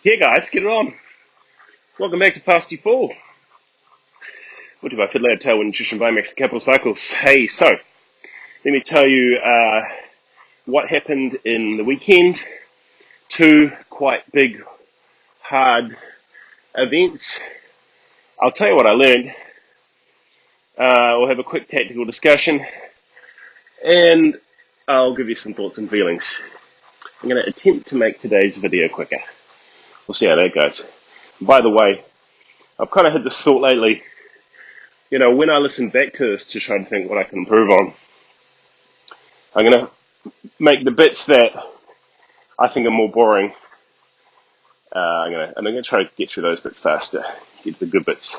Yeah, guys, get it on. Welcome back to Fasty Fall. Brought to you by Fitlab, Tailwind Nutrition, Biomaxa, Capital Cycles. Hey, so let me tell you what happened in the weekend. Two quite big, hard events. I'll tell you what I learned. We'll have a quick tactical discussion, and I'll give you some thoughts and feelings. I'm going to attempt to make today's video quicker. We'll see how that goes. By the way, I've kind of had this thought lately. You know, when I listen back to this to try to think what I can improve on, I'm going to make the bits that I think are more boring. I'm going to try to get through those bits faster, get the good bits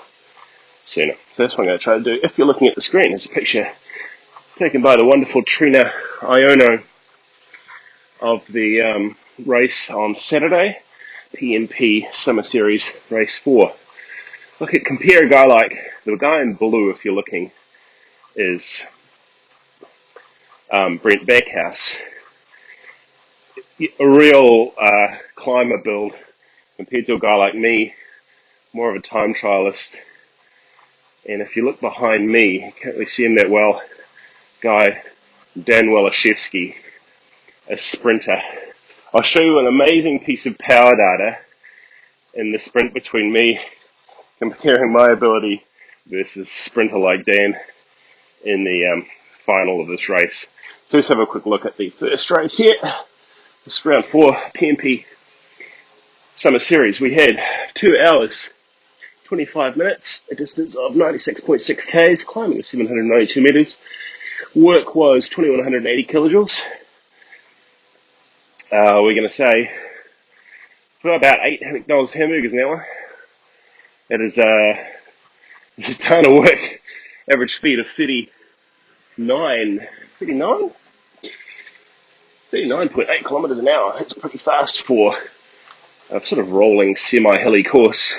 sooner. So that's what I'm going to try to do. If you're looking at the screen, there's a picture taken by the wonderful Trina Iono of the race on Saturday, PNP Summer Series Race 4. Compare a guy like, the guy in blue, if you're looking, is Brent Backhouse. A real climber build compared to a guy like me, more of a time trialist. And if you look behind me, you can't really see him that well, guy Dan Walashevsky, a sprinter. I'll show you an amazing piece of power data in the sprint between me, comparing my ability versus sprinter like Dan in the final of this race. So let's have a quick look at the first race here. This is round 4, PNP Summer Series. We had 2 hours, 25 minutes, a distance of 96.6 k's, climbing of 792 meters. Work was 2180 kilojoules. We're going to say for about 8 McDonald's hamburgers an hour. It is a ton of work. Average speed of 39.8 kilometers an hour. It's pretty fast for a sort of rolling semi-hilly course.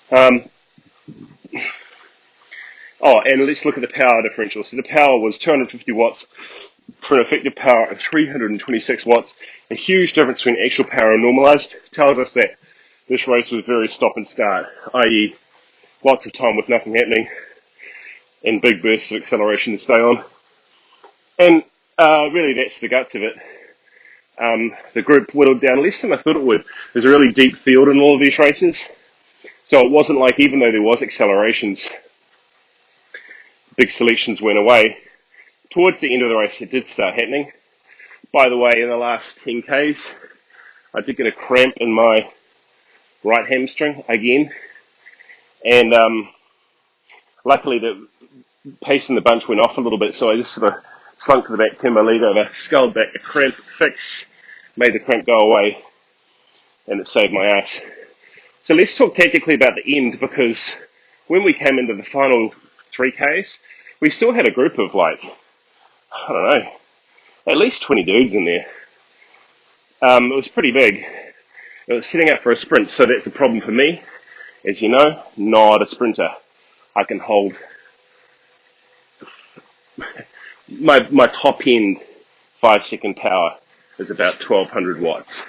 And let's look at the power differential. So the power was 250 watts for an effective power of 326 watts. A huge difference between actual power and normalized. Tells us that this race was very stop and start, i.e. lots of time with nothing happening and big bursts of acceleration to stay on. And really that's the guts of it. The group whittled down less than I thought it would. There's a really deep field in all of these races. So it wasn't like, even though there was accelerations, big selections went away. Towards the end of the race, it did start happening. By the way, in the last 10 Ks, I did get a cramp in my right hamstring again. And luckily, the pace in the bunch went off a little bit, so I just sort of slunk to the back, turned my leg over, sculled back, a cramp fix, made the cramp go away, and it saved my ass. So let's talk tactically about the end, because when we came into the final 3 Ks, we still had a group of at least 20 dudes in there. It was pretty big. It was setting up for a sprint, so that's a problem for me. As you know, not a sprinter. I can hold my top end 5-second power is about 1200 watts.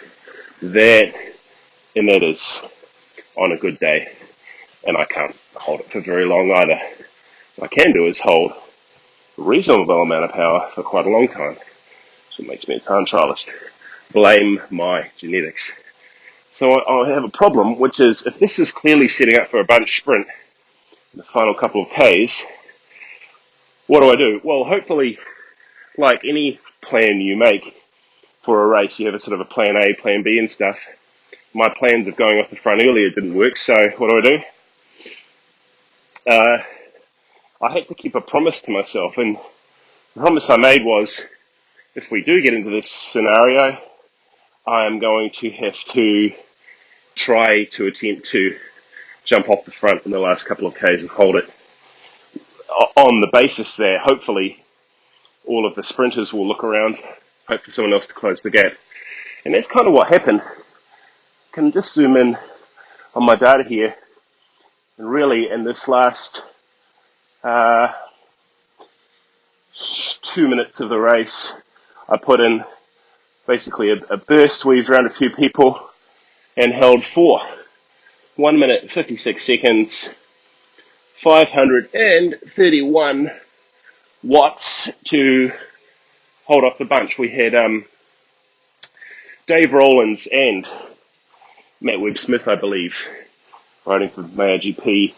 That is on a good day, and I can't hold it for very long either. What I can do is hold a reasonable amount of power for quite a long time. So it makes me a time trialist. Blame my genetics. So I have a problem, which is if this is clearly setting up for a bunch sprint in the final couple of Ks, what do? Well, hopefully, like any plan you make for a race, you have a sort of a plan A, plan B and stuff. My plans of going off the front earlier didn't work, so what do? I had to keep a promise to myself, and the promise I made was, if we do get into this scenario, I am going to have to try to attempt to jump off the front in the last couple of Ks and hold it, on the basis that hopefully all of the sprinters will look around, hope for someone else to close the gap. And that's kind of what happened. I can just zoom in on my data here, and really in this last 2 minutes of the race, I put in basically a burst, weaved around a few people, and held for 1 minute 56 seconds, 531 watts to hold off the bunch. We had Dave Rowlands and Matt Webb-Smith, I believe, riding for Mayo GP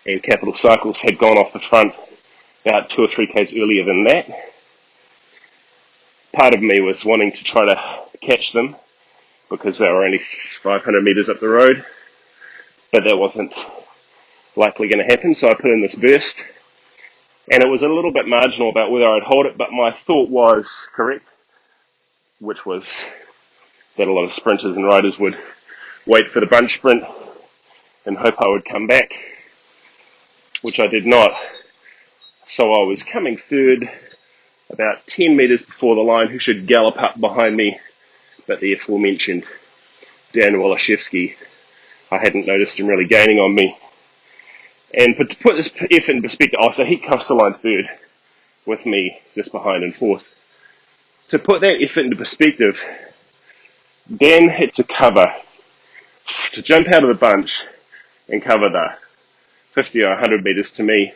and Capital Cycles, had gone off the front about 2 or 3 k's earlier than that. Part of me was wanting to try to catch them because they were only 500 metres up the road, but that wasn't likely going to happen, so I put in this burst, and it was a little bit marginal about whether I'd hold it, but my thought was correct, which was that a lot of sprinters and riders would wait for the bunch sprint and hope I would come back, which I did not. So I was coming third, about 10 metres before the line, who should gallop up behind me, but the aforementioned Dan Woloszewski, I hadn't noticed him really gaining on me. And to put this F in perspective, so he cuffs the line third with me just behind and fourth. To put that F into perspective, Dan had to jump out of the bunch and cover the 50 or 100 metres to me.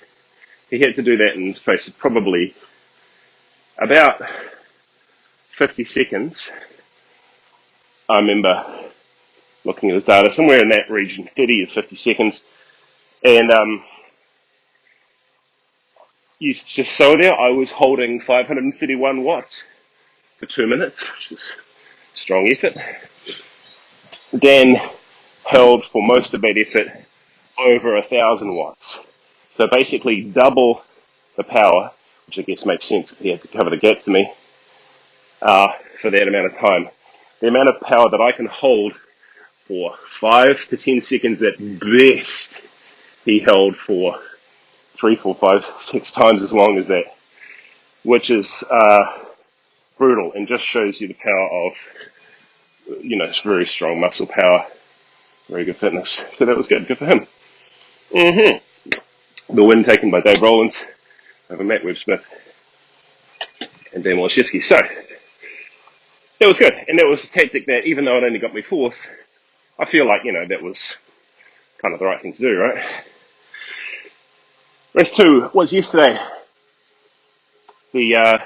He had to do that in the space of probably about 50 seconds. I remember looking at his data, somewhere in that region, 30 to 50 seconds. And just so there, I was holding 531 watts for 2 minutes, which is a strong effort. Dan held for most of that effort over 1,000 watts. So basically double the power, which I guess makes sense if he had to cover the gap to me, for that amount of time. The amount of power that I can hold for 5 to 10 seconds at best, he held for 3, 4, 5, 6 times as long as that, which is brutal and just shows you the power of, it's very strong muscle power, very good fitness. So that was good for him. The win taken by Dave Rowlands over Matt Webb-Smith and Dan Woloszewski. So that was good, and that was a tactic that, even though it only got me fourth, I feel like, that was kind of the right thing to do, right? Race 2 was yesterday. The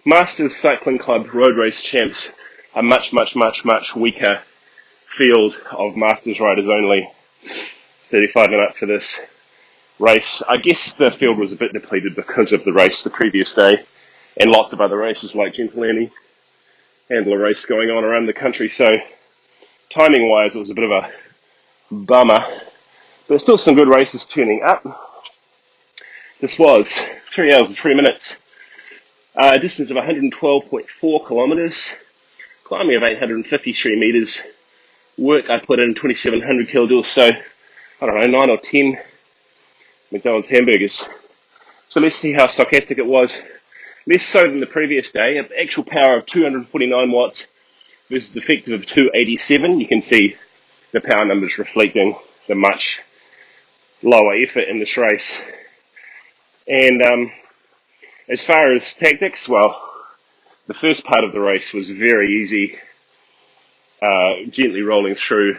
Masters Cycling Club Road Race Champs, a much, much, much, much weaker field of Masters riders only, 35 and up for this race. I guess the field was a bit depleted because of the race the previous day and lots of other races like Gentle Annie handle a race going on around the country. So timing wise, it was a bit of a bummer, but still some good races turning up. This was 3 hours and 3 minutes, a distance of 112.4 kilometers, climbing of 853 meters, work I put in 2,700 kilojoules, so I don't know, 9 or 10 McDonald's hamburgers. So let's see how stochastic it was. Less so than the previous day, an actual power of 249 watts versus effective of 287. You can see the power numbers reflecting the much lower effort in this race. And as far as tactics, well, the first part of the race was very easy, gently rolling through,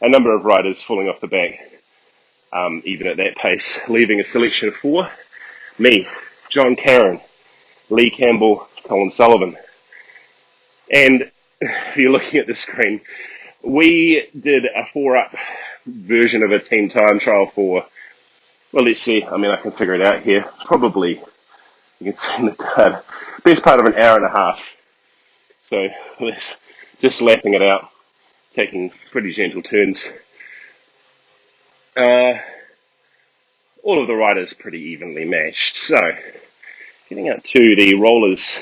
a number of riders falling off the back, even at that pace, leaving a selection of 4. Me, John Caron, Lee Campbell, Colin Sullivan. And if you're looking at the screen, we did a 4-up version of a team time trial for, well, let's see, I can figure it out here. Probably, you can see in the data, best part of an hour and a half. So let's just lapping it out, taking pretty gentle turns. All of the riders pretty evenly matched. So getting out to the rollers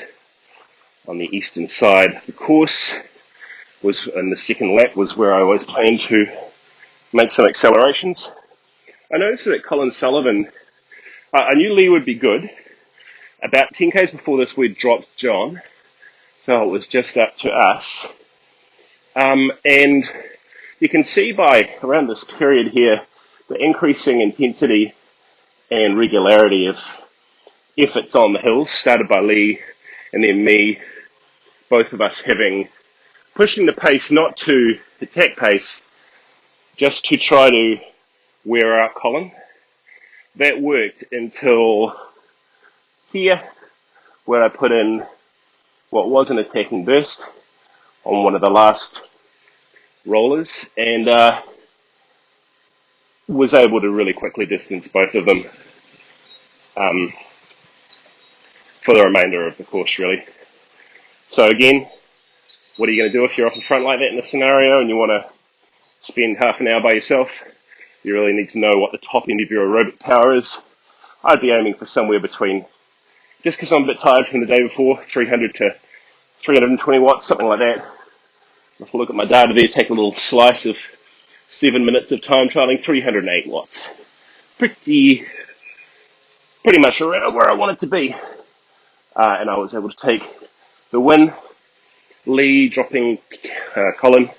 on the eastern side of the course was, in the second lap, was where I was planning to make some accelerations. I noticed that Colin Sullivan, I knew Lee would be good. About 10 k's before this, we dropped John, so it was just up to us. And you can see by around this period here, the increasing intensity and regularity of efforts on the hills, started by Lee and then me, both of us having pushing the pace not to attack pace, just to try to wear out Colin. That worked until here, where I put in what was an attacking burst on one of the last rollers, and was able to really quickly distance both of them for the remainder of the course, really. So again, what are you going to do if you're off the front like that in a scenario and you want to spend half an hour by yourself? You really need to know what the top end of your aerobic power is. I'd be aiming for somewhere between, just because I'm a bit tired from the day before, 300 to 320 watts, something like that. If I look at my data there, take a little slice of 7 minutes of time trialing, 308 watts. Pretty much around where I want it to be. And I was able to take the win. Lee dropping Colin a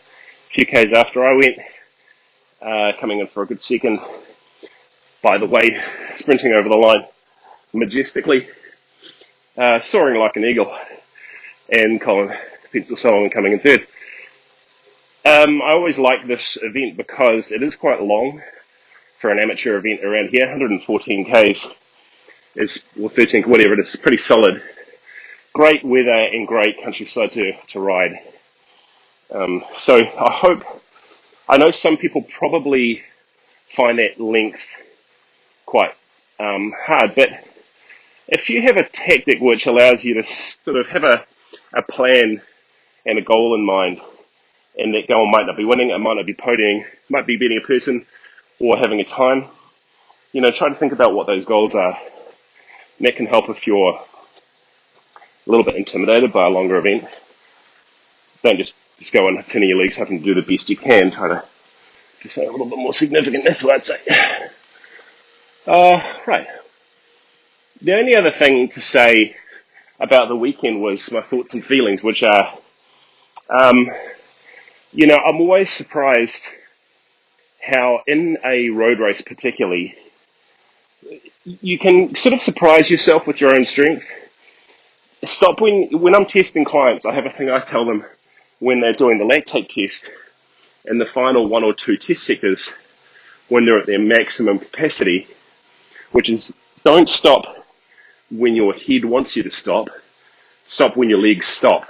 few Ks after I went, coming in for a good second. By the way, sprinting over the line majestically, soaring like an eagle, and Colin Pencil Solomon coming in third. I always like this event because it is quite long for an amateur event around here. 114 Ks is, or 13, whatever it is, pretty solid. Great weather and great countryside to ride. So I know some people probably find that length quite hard, but if you have a tactic which allows you to sort of have a plan and a goal in mind, and that goal might not be winning, it might not be podiuming, might be beating a person or having a time, try to think about what those goals are. And that can help if you're a little bit intimidated by a longer event. Don't just go and turn your legs up and do the best you can. Try to do something a little bit more significant, that's what I'd say. Right. The only other thing to say about the weekend was my thoughts and feelings, which are, I'm always surprised how in a road race particularly, you can sort of surprise yourself with your own strength. Stop when I'm testing clients, I have a thing I tell them when they're doing the lactate test in the final 1 or 2 test sectors when they're at their maximum capacity, which is don't stop when your head wants you to stop, stop when your legs stop.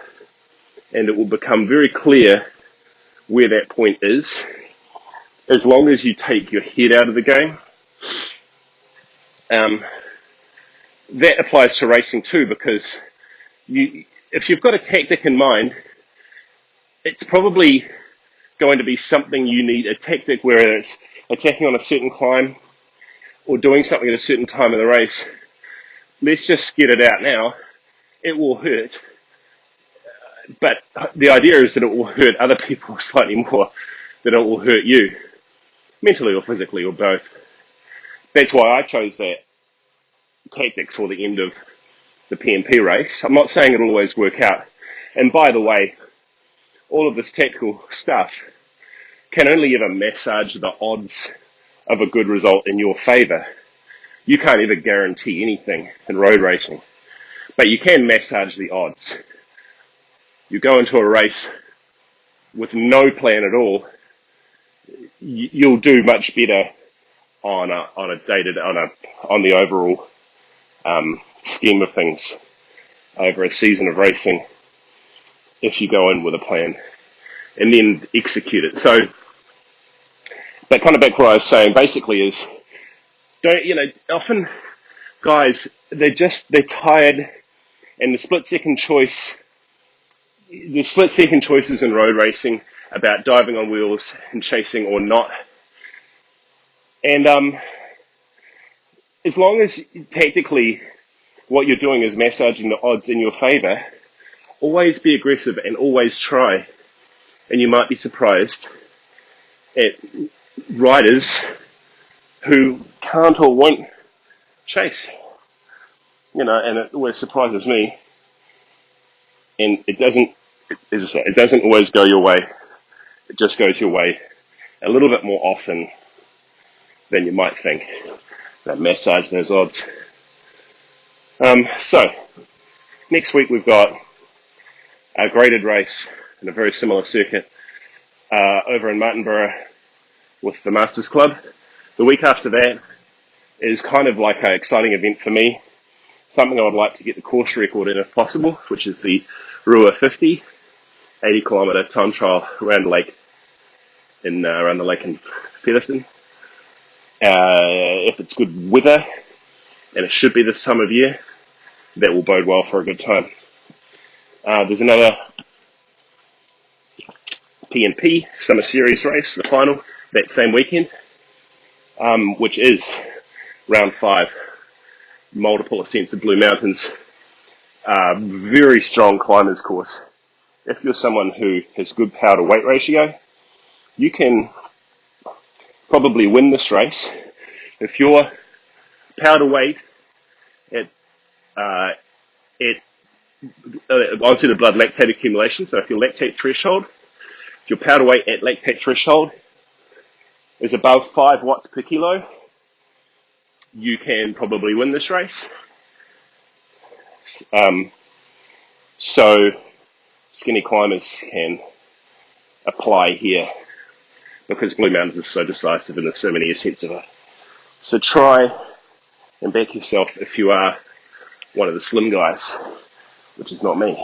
And it will become very clear where that point is, as long as you take your head out of the game. That applies to racing too, because if you've got a tactic in mind, it's probably going to be something you need, a tactic where it's attacking on a certain climb or doing something at a certain time in the race. Let's just get it out now. It will hurt. But the idea is that it will hurt other people slightly more than it will hurt you, mentally or physically or both. That's why I chose that tactic for the end of the PNP race. I'm not saying it'll always work out. And by the way, all of this tactical stuff can only ever massage the odds of a good result in your favor. You can't ever guarantee anything in road racing, but you can massage the odds. You go into a race with no plan at all, you'll do much better on the overall scheme of things over a season of racing if you go in with a plan and then execute it. So, but kind of back what I was saying basically is, often guys, they're tired, and the split second choices in road racing about diving on wheels and chasing or not. And as long as tactically what you're doing is massaging the odds in your favor, always be aggressive and always try. And you might be surprised at riders who can't or won't chase. And it always surprises me. And it doesn't, as I say, it doesn't always go your way. It just goes your way a little bit more often than you might think. That massage those odds. So, next week we've got a graded race in a very similar circuit over in Martinborough with the Masters Club. The week after that is kind of like an exciting event for me, something I would like to get the course record in if possible, which is the Rua 50, 80-kilometre time trial around the lake in Featherston. If it's good weather, and it should be this time of year, that will bode well for a good time. There's another PNP Summer Series race, the final, that same weekend, which is round 5, multiple ascents of Blue Mountains, very strong climbers course. If you're someone who has good power to weight ratio, you can probably win this race if your power to weight onto the blood lactate accumulation. So if your lactate threshold, if your power to weight at lactate threshold is above 5 watts per kilo, you can probably win this race. So skinny climbers can apply here because Blue Mountains is so decisive and there's so many ascents of it. So try and back yourself if you are one of the slim guys, which is not me.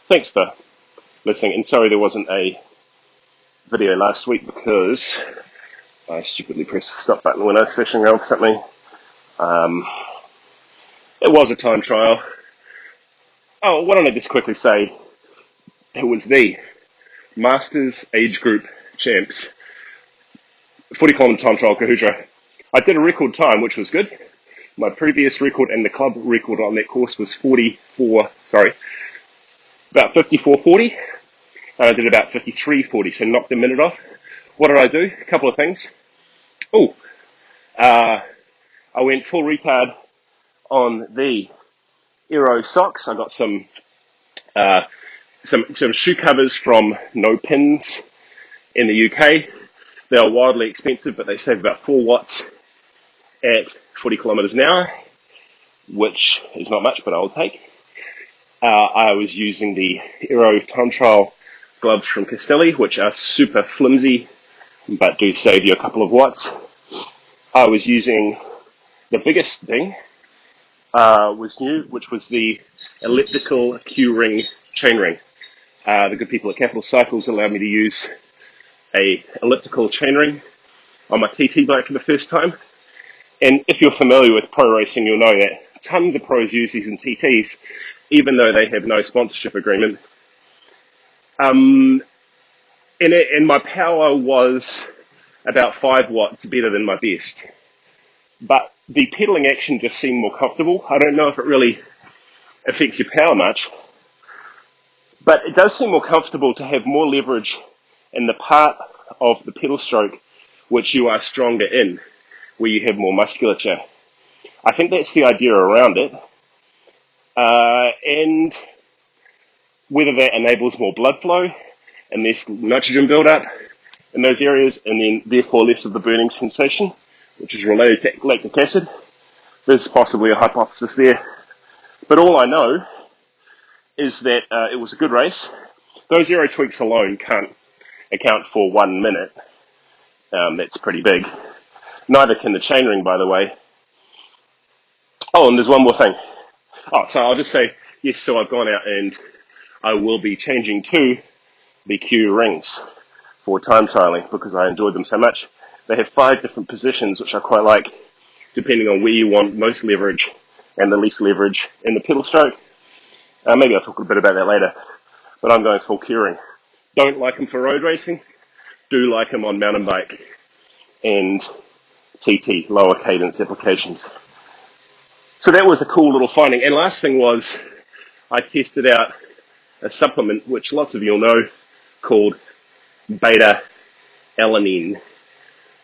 Thanks for listening, and sorry there wasn't a video last week because I stupidly pressed the stop button when I was fishing around for something. It was a time trial. Oh, why don't I just quickly say it was the Masters Age Group Champs 40-kilometre time trial Kahudra. I did a record time, which was good. My previous record and the club record on that course was about 54:40. And I did about 53:40, so knocked a minute off. What did I do? A couple of things. I went full retard on the Aero socks. I got some shoe covers from No Pins in the UK. They are wildly expensive, but they save about 4 watts at 40 kilometers an hour, which is not much, but I'll take. I was using the Aero time trial gloves from Castelli, which are super flimsy, but do save you a couple of watts. I was using the biggest thing, was new, which was the elliptical Q-ring chainring. The good people at Capital Cycles allowed me to use a elliptical chainring on my TT bike for the first time. And if you're familiar with pro racing, you'll know that tons of pros use these in TTs, even though they have no sponsorship agreement. And my power was about 5 watts better than my best. But the pedaling action just seemed more comfortable. I don't know if it really affects your power much, but it does seem more comfortable to have more leverage in the part of the pedal stroke which you are stronger in, where you have more musculature. I think that's the idea around it. And whether that enables more blood flow and less nitrogen buildup in those areas, and then therefore less of the burning sensation, which is related to lactic acid. There's possibly a hypothesis there. But all I know is that it was a good race. Those aero tweaks alone can't account for 1 minute. That's pretty big. Neither can the chainring, by the way. Oh, and there's one more thing. So I'll just say, yes, so I've gone out and I will be changing to the Q rings for time trialing because I enjoyed them so much. They have 5 different positions, which I quite like, depending on where you want most leverage and the least leverage in the pedal stroke. Maybe I'll talk a bit about that later, but I'm going full Q ring. Don't like them for road racing, do like them on mountain bike and TT, lower cadence applications. So that was a cool little finding. And last thing was, I tested out a supplement, which lots of you'll know, called Alanine.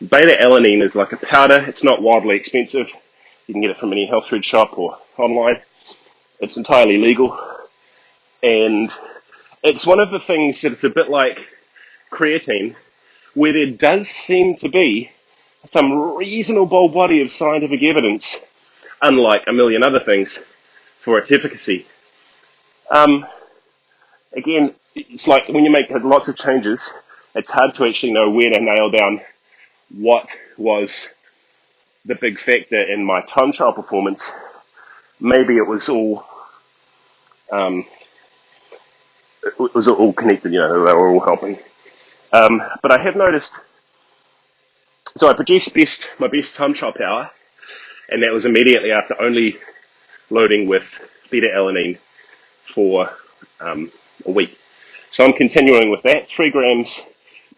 Alanine is like a powder. It's not wildly expensive. You can get it from any health food shop or online. It's entirely legal. And it's one of the things that it's a bit like creatine, where there does seem to be some reasonable body of scientific evidence, unlike a million other things, for its efficacy. Again, it's like when you make lots of changes, it's hard to actually know where to nail down what was the big factor in my time trial performance. Maybe it was all connected, they were all helping. But I have noticed, so I produced my best time trial power, and that was immediately after only loading with beta-alanine for a week. So I'm continuing with that, 3 grams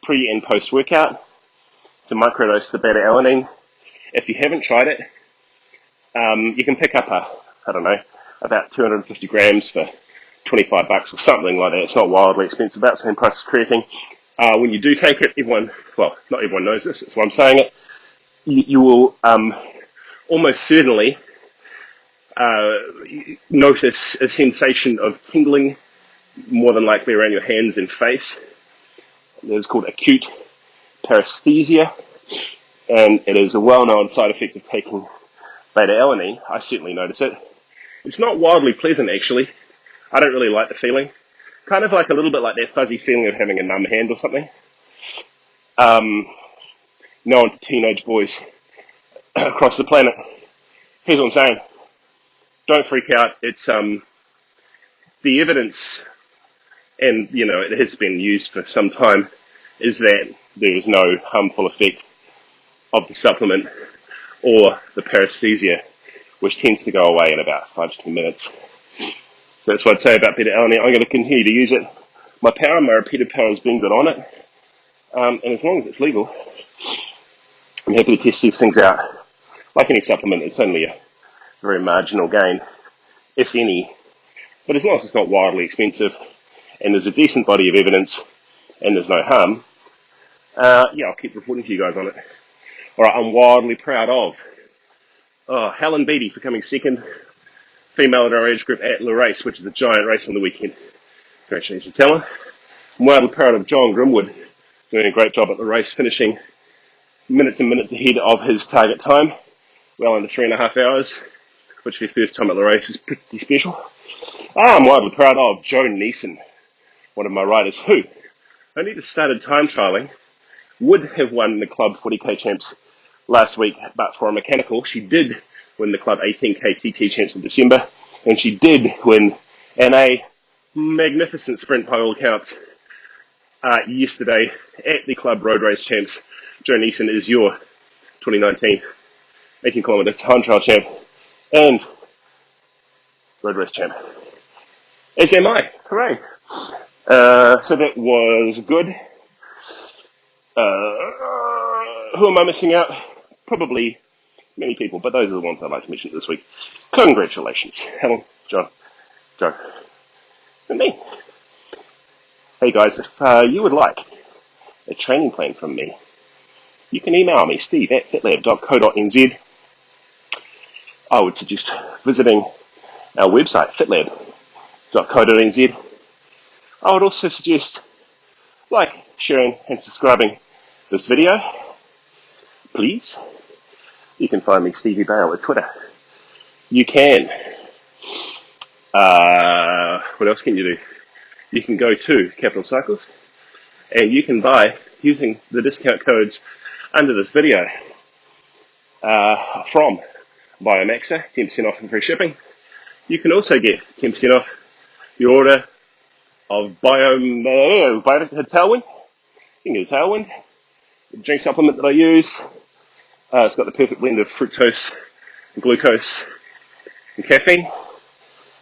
pre and post workout to microdose the beta-alanine. If you haven't tried it, you can pick up about 250 grams for $25 or something like that. It's not wildly expensive, about the same price as creatine. When you do take it, not everyone knows this, that's why I'm saying it, you will almost certainly notice a sensation of tingling, more than likely around your hands and face. It's called acute paresthesia, and it is a well-known side effect of taking beta-alanine. I certainly notice it. It's not wildly pleasant, actually. I don't really like the feeling. Kind of like a little bit like that fuzzy feeling of having a numb hand or something. Known to teenage boys across the planet. Here's what I'm saying. Don't freak out. It's the evidence, and it has been used for some time, is that there is no harmful effect of the supplement or the paresthesia, which tends to go away in about 5 to 10 minutes. So that's what I'd say about beta-alanine. I'm going to continue to use it. My repeated power has been good on it. And as long as it's legal, I'm happy to test these things out. Like any supplement, it's only a very marginal gain, if any. But as long as it's not wildly expensive, and there's a decent body of evidence, and there's no harm, I'll keep reporting to you guys on it. Alright, I'm wildly proud of Helen Beattie for coming second, female at our age group at the race, which is a giant race on the weekend. Congratulations, Helen. I'm wildly proud of John Grimwood, doing a great job at the race, finishing minutes and minutes ahead of his target time, well under 3.5 hours, which for your first time at the race is pretty special. I'm wildly proud of Joan Neeson, one of my riders who only just started time trialing, would have won the club 40k champs last week, but for a mechanical. She did win the club 18k TT champs in December, and she did win in a magnificent sprint by all accounts yesterday at the club road race champs. Joan Neeson is your 2019 18-kilometre time trial champ and road race champ. As am I. Hooray. So that was good. Who am I missing out? Probably many people, but those are the ones I'd like to mention this week. Congratulations, Helen, John, Joe, and me. Hey guys, if you would like a training plan from me, you can email me, steve@fitlab.co.nz. I would suggest visiting our website, fitlab.co.nz. I would also suggest sharing, and subscribing this video, please. You can find me, Stevie Bale, at Twitter. You can. What else can you do? You can go to Capital Cycles, and you can buy, using the discount codes under this video, from Biomaxa, 10% off and free shipping. You can also get 10% off your order of Tailwind. You can get a Tailwind, the drink supplement that I use. It's got the perfect blend of fructose, glucose, and caffeine.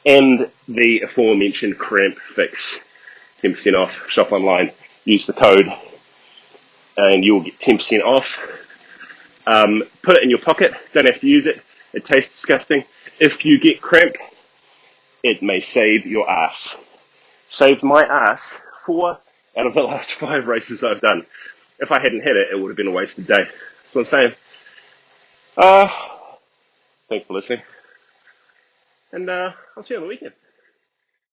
And the aforementioned cramp fix, 10% off. Shop online, use the code, and you'll get 10% off. Put it in your pocket, don't have to use it. It tastes disgusting. If you get cramp, it may save your ass. Saved my ass 4 out of the last 5 races I've done. If I hadn't had it, it would have been a wasted day. That's what I'm saying. Thanks for listening. And I'll see you on the weekend.